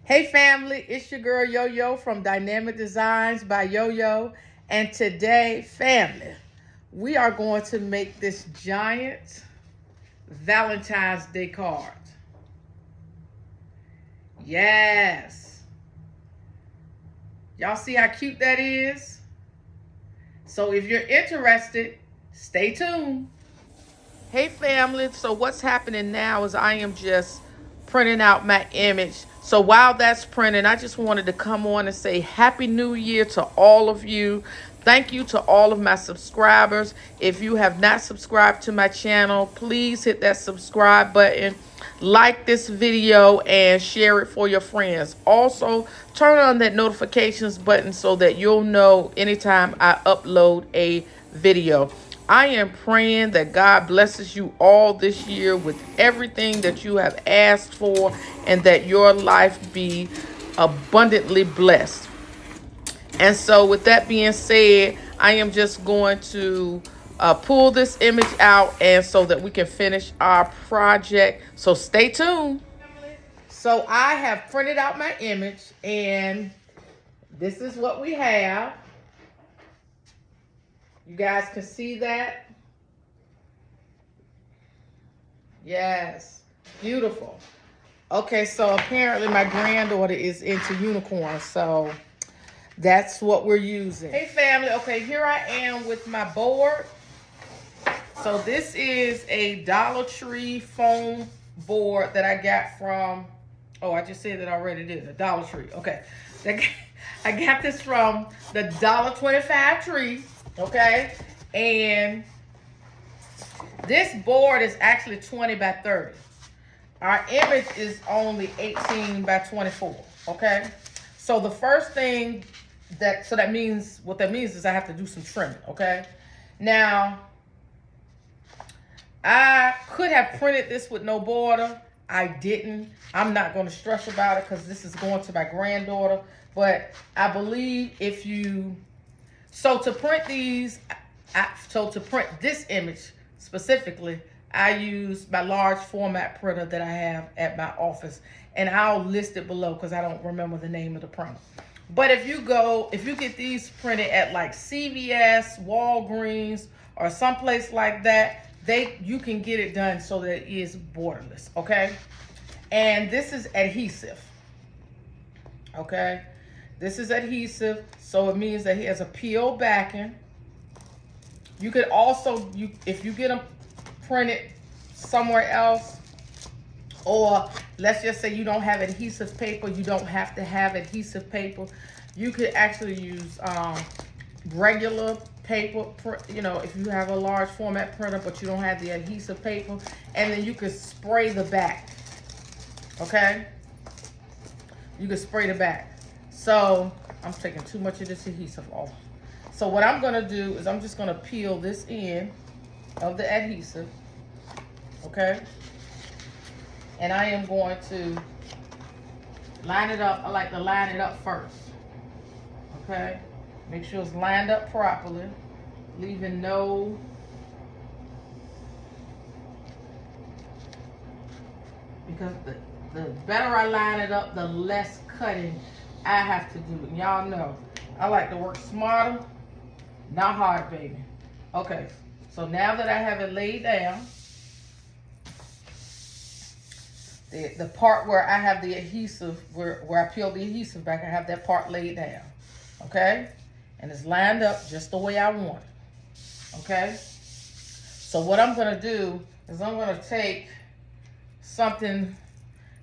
Hey family, it's your girl Yo-Yo from Dynamic Designs by Yo-Yo. And today, family, we are going to make this giant Valentine's Day card. Yes. Y'all see how cute that is? So if you're interested, stay tuned. Hey family, so what's happening now is I am just printing out my image. So while that's printing, I just wanted to come on and say Happy New Year to all of you. Thank you to all of my subscribers. If you have not subscribed to my channel, please hit that subscribe button, like this video, and share it for your friends. Also, turn on that notifications button so that you'll know anytime I upload a video. I am praying that God blesses you all this year with everything that you have asked for and that your life be abundantly blessed. And so with that being said, I am just going to pull this image out and so that we can finish our project. So stay tuned. So I have printed out my image and this is what we have. You guys can see that. Yes, beautiful. Okay, so apparently my granddaughter is into unicorns, so that's what we're using. Hey family, okay, here I am with my board. So this is a Dollar Tree foam board that I got from, oh, I just said it already, didn't I? Dollar Tree, okay. I got this from the $1.25 tree, okay? And this board is actually 20 by 30. Our image is only 18 by 24, okay? So the first thing that means, what that means is I have to do some trimming, okay? Now, I could have printed this with no border. I didn't. I'm not going to stress about it because this is going to my granddaughter. But I believe if you, so to print these, so to print this image specifically, I use my large format printer that I have at my office. And I'll list it below because I don't remember the name of the printer. But if you get these printed at like CVS, Walgreens, or someplace like that, you can get it done so that it is borderless, okay? And this is adhesive, okay? This is adhesive, so it means that it has a peel backing. You could also, if you get them printed somewhere else, or let's just say you don't have adhesive paper, you don't have to have adhesive paper. You could actually use regular paper, you know, if you have a large format printer but you don't have the adhesive paper, and then you could spray the back, okay? You could spray the back. So I'm taking too much of this adhesive off. So what I'm gonna do is I'm just gonna peel this end of the adhesive, okay? And I am going to line it up. I like to line it up first, okay? Make sure it's lined up properly, leaving no, because the better I line it up, the less cutting I have to do. And y'all know, I like to work smarter, not hard, baby. Okay, so now that I have it laid down, the part where I have the adhesive, where I peel the adhesive back, I have that part laid down, okay? And it's lined up just the way I want it, okay? So what I'm gonna do is I'm gonna take something,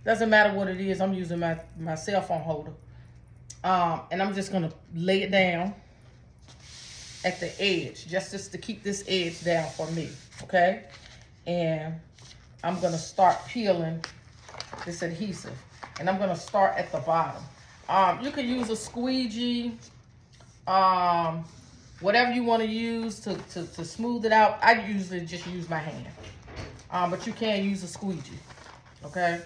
doesn't matter what it is, I'm using my cell phone holder, and I'm just gonna lay it down at the edge, just to keep this edge down for me, okay? And I'm gonna start peeling this adhesive, and I'm gonna start at the bottom. You can use a squeegee, whatever you want to use to smooth it out. I usually just use my hand, but you can use a squeegee, okay?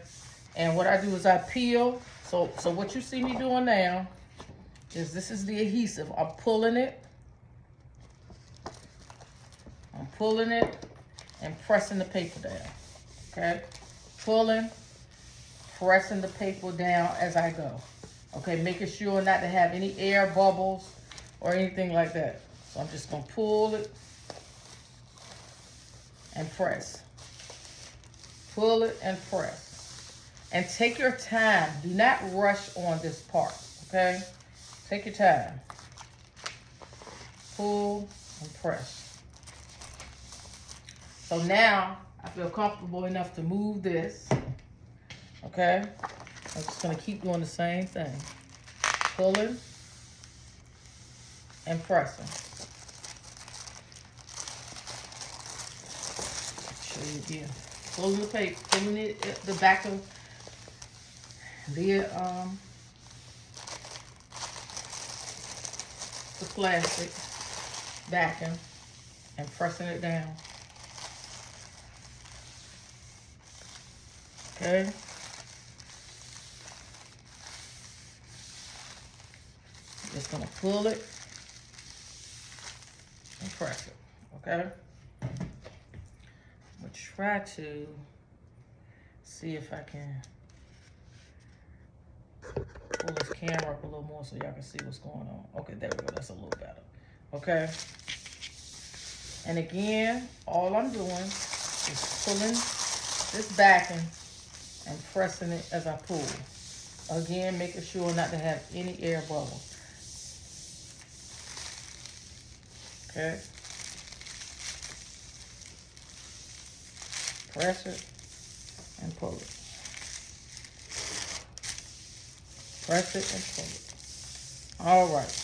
And what I do is I peel. So what you see me doing now is this is the adhesive. I'm pulling it and pressing the paper down, okay? Pulling, pressing the paper down as I go. Okay, making sure not to have any air bubbles or anything like that. So I'm just gonna pull it and press. Pull it and press. And take your time. Do not rush on this part, okay? Take your time. Pull and press. So now I feel comfortable enough to move this, okay? I'm just gonna keep doing the same thing. Pulling and pressing. Show you again. Pulling the paper, pulling it at the back of the plastic backing and pressing it down. Okay. Just gonna pull it and press it. Okay. I'm gonna try to see if I can pull this camera up a little more so y'all can see what's going on. Okay, there we go. That's a little better. Okay. And again, all I'm doing is pulling this backing and pressing it as I pull. Again, making sure not to have any air bubbles. Okay. Press it and pull it. Press it and pull it. All right.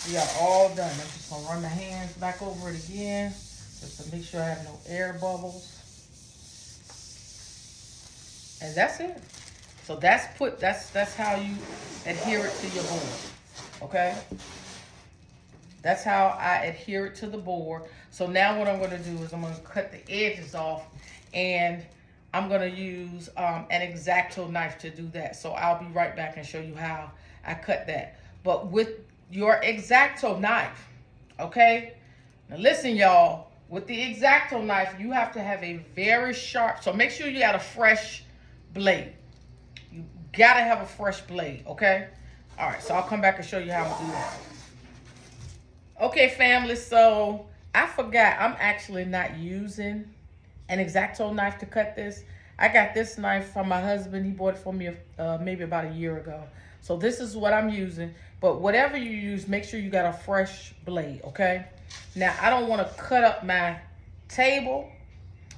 We are all done. I'm just going to run my hands back over it again just to make sure I have no air bubbles. And that's it. So that's how you adhere it to your board. Okay? That's how I adhere it to the board. So now what I'm going to do is I'm going to cut the edges off, and I'm going to use an X-Acto knife to do that. So I'll be right back and show you how I cut that. But with your X-Acto knife, okay? Now listen, y'all. With the X-Acto knife, you have to have a very sharp, so make sure you got a fresh blade. You got to have a fresh blade, okay? All right, so I'll come back and show you how to do that. Okay, family, so I forgot I'm actually not using an X-Acto knife to cut this. I got this knife from my husband. He bought it for me maybe about a year ago. So this is what I'm using. But whatever you use, make sure you got a fresh blade, okay? Now, I don't want to cut up my table,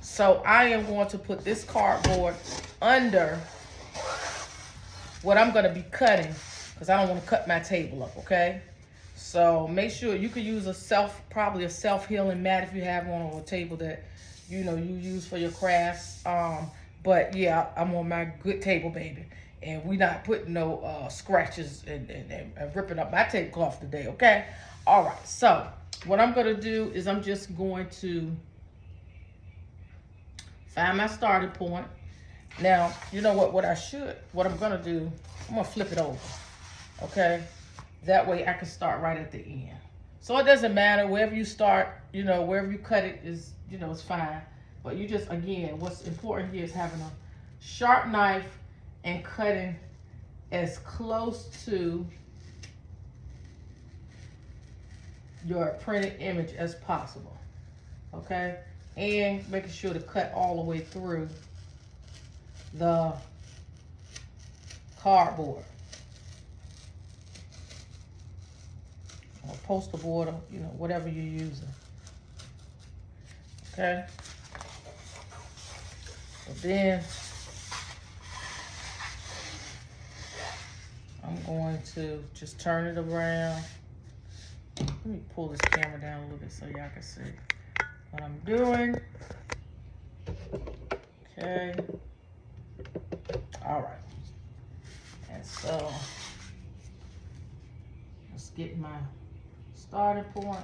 so I am going to put this cardboard under what I'm going to be cutting because I don't want to cut my table up, okay? So make sure you could use probably a self-healing mat if you have one on a table that, you use for your crafts. But yeah, I'm on my good table, baby. And we not putting no scratches and ripping up my tablecloth today, okay? All right, so what I'm going to do is I'm just going to find my starting point. Now, you know what I'm going to do, I'm going to flip it over, okay? That way I can start right at the end. So it doesn't matter wherever you start, wherever you cut it is, it's fine. But you just, again, what's important here is having a sharp knife and cutting as close to your printed image as possible, okay? And making sure to cut all the way through the cardboard. Or poster board, or, whatever you're using, okay? So then I'm going to just turn it around. Let me pull this camera down a little bit so y'all can see what I'm doing. Okay. All right. And so let's get my starting point,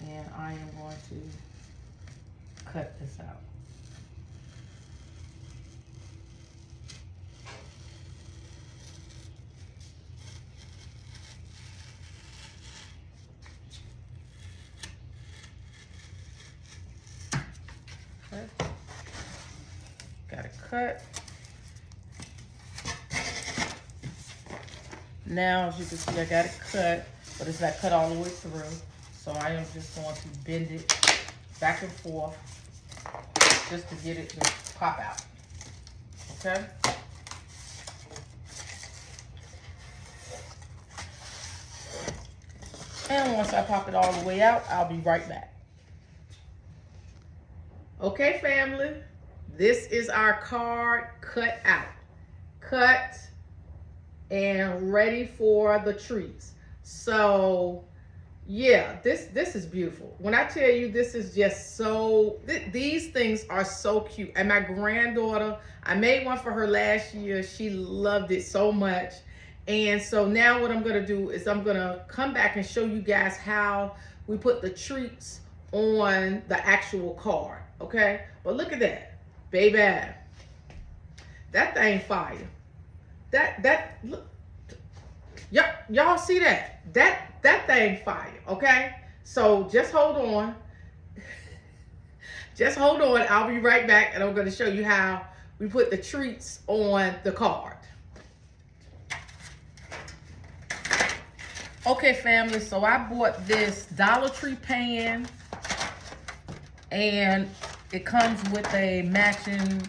and I am going to cut this out. Okay. Gotta cut. Now, as you can see, I got it cut, but it's not cut all the way through. So I am just going to bend it back and forth just to get it to pop out. Okay? And once I pop it all the way out, I'll be right back. Okay, family, this is our card cut out. Cut and ready for the treats. So, yeah, this is beautiful. When I tell you this is just so, these things are so cute. And my granddaughter, I made one for her last year. She loved it so much. And so now what I'm gonna do is I'm gonna come back and show you guys how we put the treats on the actual card, okay? But look at that, baby. That thing fire. Look, y'all see that? That thing fire, okay? So just hold on. Just hold on, I'll be right back and I'm gonna show you how we put the treats on the card. Okay, family, so I bought this Dollar Tree pan, and it comes with a matching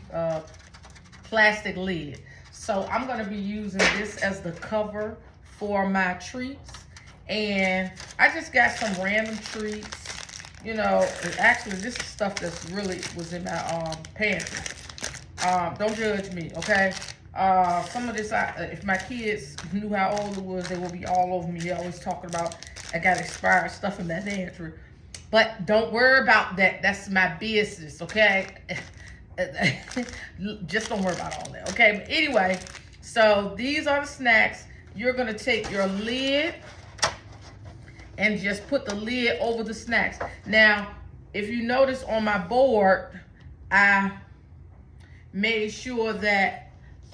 plastic lid. So I'm gonna be using this as the cover for my treats. And I just got some random treats. You know, actually this is stuff that's really was in my pantry. Don't judge me, okay? Some of this, if my kids knew how old it was, they would be all over me. They're always talking about, I got expired stuff in my pantry. But don't worry about that. That's my business, okay? Just don't worry about all that, okay? But anyway, so these are the snacks. You're going to take your lid and just put the lid over the snacks. Now, if you notice on my board, I made sure that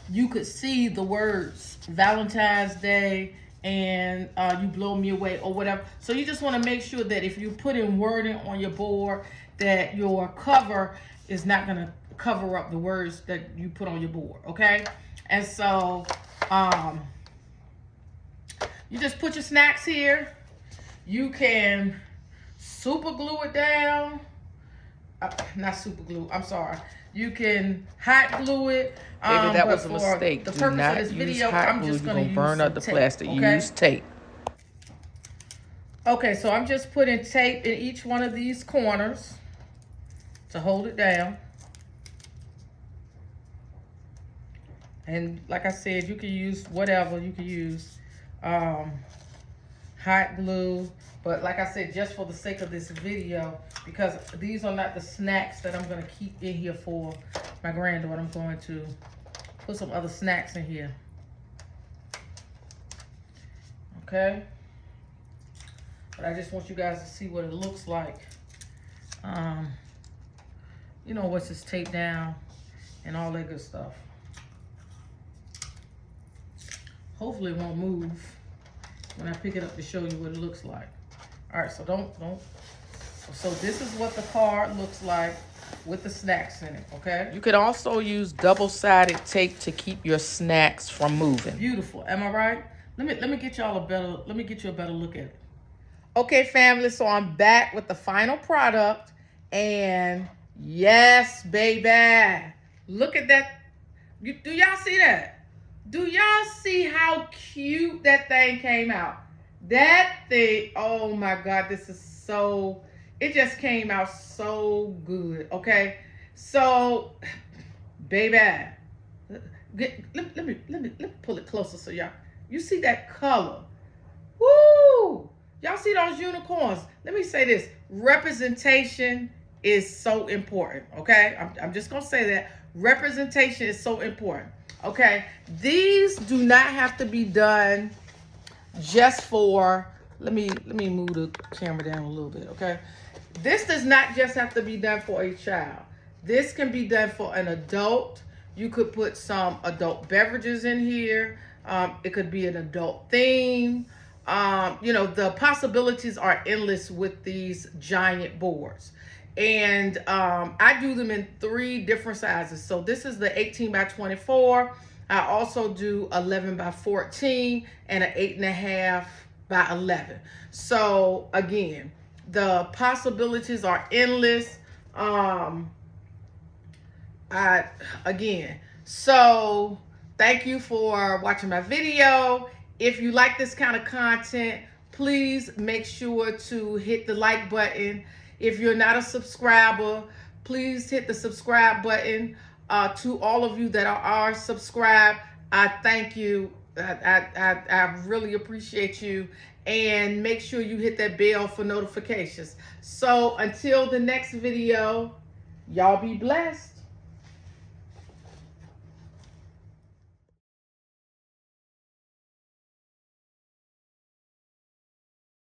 you could see the words Valentine's Day and You Blow Me Away or whatever. So you just want to make sure that if you put in wording on your board, that your cover is not going to cover up the words that you put on your board, okay? And so you just put your snacks here. You can super glue it down. Not super glue, I'm sorry. You can hot glue it. Baby, that was a mistake. The Do purpose not of this use video, hot I'm glue. just You're going gonna to burn use up the some plastic. tape, okay? Use tape. Okay, so I'm just putting tape in each one of these corners to hold it down. And like I said, you can use whatever. You can use hot glue. But like I said, just for the sake of this video, because these are not the snacks that I'm going to keep in here for my granddaughter, I'm going to put some other snacks in here. Okay? But I just want you guys to see what it looks like. You know, what's this tape down and all that good stuff. Hopefully it won't move when I pick it up to show you what it looks like. All right, so so this is what the card looks like with the snacks in it, okay? You could also use double-sided tape to keep your snacks from moving. Beautiful, am I right? Let me get y'all let me get you a better look at it. Okay, family, so I'm back with the final product, and yes, baby, look at that. Do y'all see that? Do y'all see how cute that thing came out? That thing, oh my God, this is so, it just came out so good, okay? So, baby, let me pull it closer so y'all, you see that color? Woo! Y'all see those unicorns? Let me say this, representation is so important, okay? I'm just gonna say that. Representation is so important, okay? These do not have to be done just for, let me move the camera down a little bit, okay? This does not just have to be done for a child. This can be done for an adult. You could put some adult beverages in here. It could be an adult theme. You know, the possibilities are endless with these giant boards. And I do them in 3 different sizes. So this is the 18 by 24. I also do 11 by 14 and an 8.5 by 11. So again, the possibilities are endless. So thank you for watching my video. If you like this kind of content, please make sure to hit the like button. If you're not a subscriber, please hit the subscribe button. To all of you that are subscribed, I thank you. I really appreciate you. And make sure you hit that bell for notifications. So until the next video, y'all be blessed.